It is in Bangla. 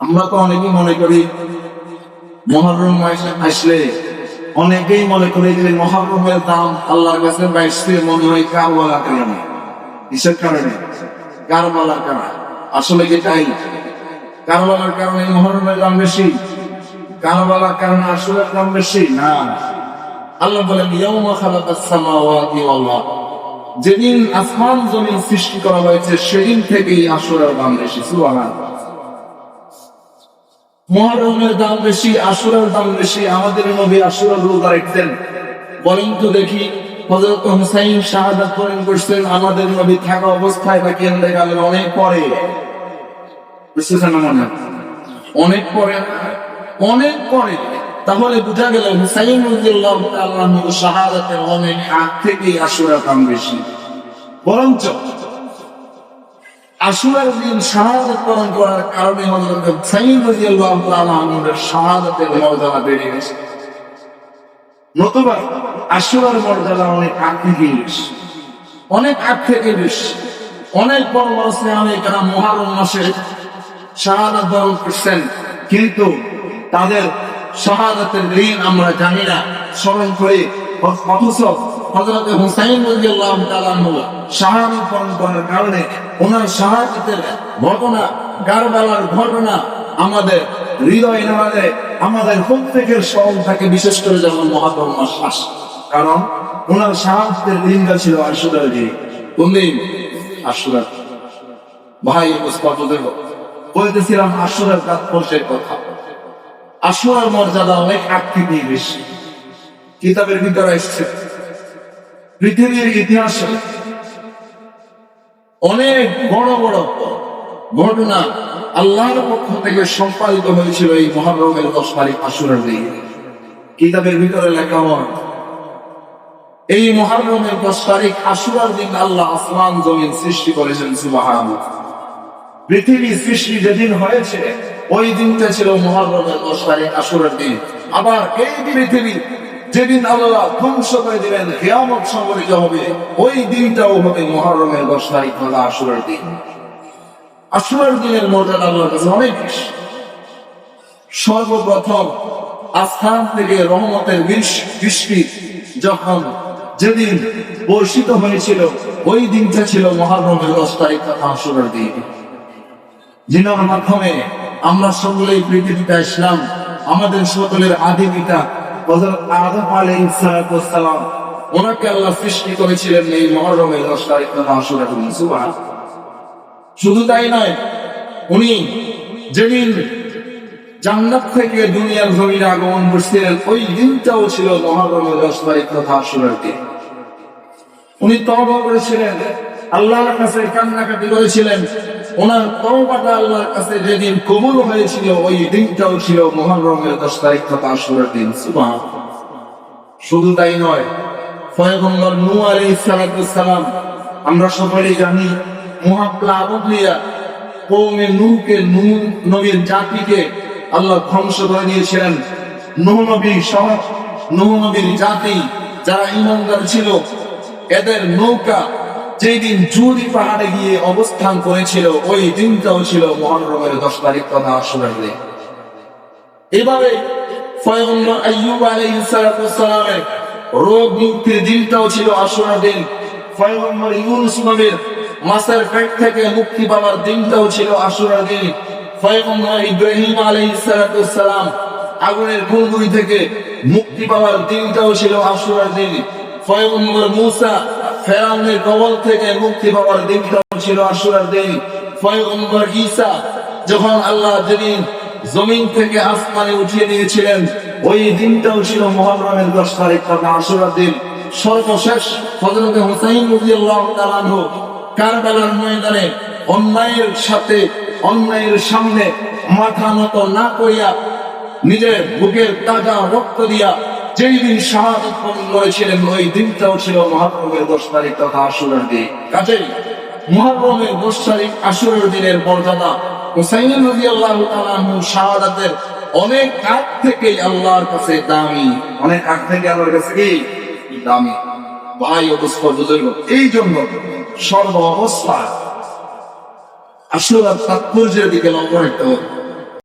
আমরা তো অনেকেই মনে করি মুহররম মাস আসলে অনেকেই মনে করি যে মুহররমের দাম আল্লাহর কাছে বাইশে মনে হয় কারবালার কারণে। কিসের কারণে? কারবালার কারণে। আসলে কি তাই? কারবালার কারণে মুহররমের দাম বেশি? কারবালার কারণে আশুরার দাম বেশি না। আল্লাহ বলেন ইয়াউমা খালাকাস সামাওয়াতি ওয়াল আরদ, যেদিন আসমান জমিন সৃষ্টি করা হয়েছে সেদিন থেকেই আশুরার দাম বেশি। সুবহানাল্লাহ। মুহররমের দাম বেশি, আশুরার দাম বেশি। আমাদের নবী আশুরার রোজা রাখতেন। বলেন তো দেখি, হযরত হুসাইন শাহাদাত বরণ করছেন আমাদের নবী থাকা অবস্থায় বা কেন্দ্রে গেলেন অনেক পরে। বুঝতেছেন না? মনে অনেক পরে, অনেক পরে। তাহলে বোঝা গেল হুসাইন রাদিয়াল্লাহু তাআলা আনহু শাহাদাতের অনেক আগ থেকেই আশুরার দাম বেশি। বরঞ্চ আশুরার দিন শাহাদাত বরণ করার কারণে হযরত হুসাইন রাদিয়াল্লাহু তাআলা আনহুর শাহাদাতের মর্যাদা বেড়ে গেছে। নতুবা আশুরার মর্যাদা অনেক আগ থেকেই বেশি, অনেক আগ থেকে বেশি। অনেক বড় মুসলিম মুহররম মাসে শাহাদাত বরণ করছেন, কিন্তু তাদের শাহাদাতের দিন আমরা জানি না, স্মরণ করি। অথচ হযরত হুসাইন রাদিয়াল্লাহু তাআলা আনহু শাহাদাত বরণ করার কারণে ওনার শাহাদাতের ঘটনা, কারবালার ঘটনা আমাদের হৃদয় নাড়ে, আমাদের প্রত্যেকের স্মরণ থাকে, বিশেষ করে যখন মুহররম মাস আসে। কারণ ওনার শাহাদাতের দিনটা ছিল আশুরার দিন। কোন দিন? আশুরা। ভাই স্পষ্ট দেখো, বলতেছিলাম আশুরার তাৎপর্যের কথা। আশুরার মর্যাদা অনেক আগ থেকেই বেশি। কিতাবের ভিতরে এসেছে পৃথিবীর ইতিহাসে অনেক বড় বড় ঘটনা আল্লাহর পক্ষ থেকে সম্পাদিত হয়েছিল এই মুহররমের 10 তারিখ আশুরার দিন। কিতাবের ভিতরে লেখা হয় এই মুহররমের 10 তারিখ আশুরার দিন আল্লাহ আসমান জমিন সৃষ্টি করেছেন। সুবহানাল্লাহ। পৃথিবী সৃষ্টি যেদিন হয়েছে ওই দিনটা ছিল মুহররমের 10 তারিখ আশুরার দিন। আবার এই পৃথিবী যেদিন আল্লাহ ধ্বংস করে দিবেন, কিয়ামত সংঘটিত হবে, ওই দিনটাও হবে মুহররমের 10 তারিখ বা আশুরার দিন। আশুরার দিনের মর্যাদা আল্লাহর কাছে অনেক বেশি। সর্বপ্রথম আসমান থেকে রহমতের বৃষ্টি যখন যেদিন বর্ষিত হয়েছিল ওই দিনটা ছিল মুহররমের 10 তারিখ তথা আশুরার দিন। যিনার মাধ্যমে আমরা সকলেই পৃথিবীতে আসলাম। আমাদের সকলের আদি পিতা হযরত আদম আলাইহিস সালাম, ওনাকে আল্লাহ সৃষ্টি করেছিলেন এই মুহররমের 10 তারিখ তথা আশুরার দিন। সুবহানাল্লাহ। শুধু তাই নয়, উনি যেদিন জান্নাত থেকে দুনিয়ার জমিনে আগমন করছিলেন ওই দিনটাও ছিল মুহররমের 10 তারিখ তথা আশুরার দিন। উনি তওবা করেছিলেন, আল্লাহর কাছে কান্নাকাটি করেছিলেন। ওনার তওবাটা আল্লাহর কাছে যেদিন কবুল হয়েছিল ওই দিনটাও ছিল মুহররমের 10 তারিখ তথা আশুরার দিন। সুবহানাল্লাহ। শুধু তাই নয়, পয়গম্বর নূহ আলাইহিস সালাম, আমরা সকলেই জানি মুহাপ্লাবলিয়া কওমে নূহকে, নূহ নবীর জাতিকে আল্লাহ ধ্বংস করে দিয়েছিলেন। নূহ নবী সহ নূহ নবীর জাতি যারা ঈমানদার ছিল, এদের নৌকা যেই দিন জুরি পাহাড়ে গিয়ে অবস্থান করেছিল ওই দিনটাও ছিল মুহররমের 10 তারিখ তথা আশুরার দিন। এভাবে পয়গম্বর আইয়ুব আলাইহিস সালামের রোগ মুক্তির দিনটাও ছিল আশুরার দিন। পয়গম্বর ইউনূস নবীর মাছের পেট থেকে মুক্তি পাওয়ার দিনটাও ছিল আশুরার দিন। পয়গম্বর ইব্রাহিম আলাইহিস সালাম আগুনের গুড়গুড়ি থেকে মুক্তি পাওয়ার দিনটাও ছিল আশুরার দিন। পয়গম্বর মূসা ফেরাউনের কবল থেকে মুক্তি পাওয়ার দিনটাও ছিল আশুরার দিন। পয়গম্বর ঈসা যখন আল্লাহ যেদিন জমিন থেকে আসমানে উঠিয়ে নিয়েছিলেন ওই দিনটাও ছিল মুহররমের 10 তারিখ তথা আশুরার দিন। সর্বশেষ হযরত হুসাইন রাদিয়াল্লাহু তাআলা আনহু কারবালার ময়দানে অন্যায়ের সামনে মাথা নত না করিয়া নিজের বুকের তাজা রক্ত দিয়া যেই দিন শাহাদাত বরণ করেছিলেন ওই দিনটাও ছিল মুহররমের 10 তারিখ তথা আশুরার দিন। কাজেই মুহররমের 10 তারিখ আশুরার দিনের মর্যাদা হুসাইন রাদিয়াল্লাহু তাআলা আনহু শাহাদাতের অনেক আগ থেকেই আল্লাহর কাছে দামি, অনেক আগ থেকে আল্লাহর কাছে কি দামি। ভাই ও বুজুর্গ, এই জন্য সর্ব অবস্থা আশুরার তাৎপর্যের দিকে লক্ষ্য রাখতে হবে।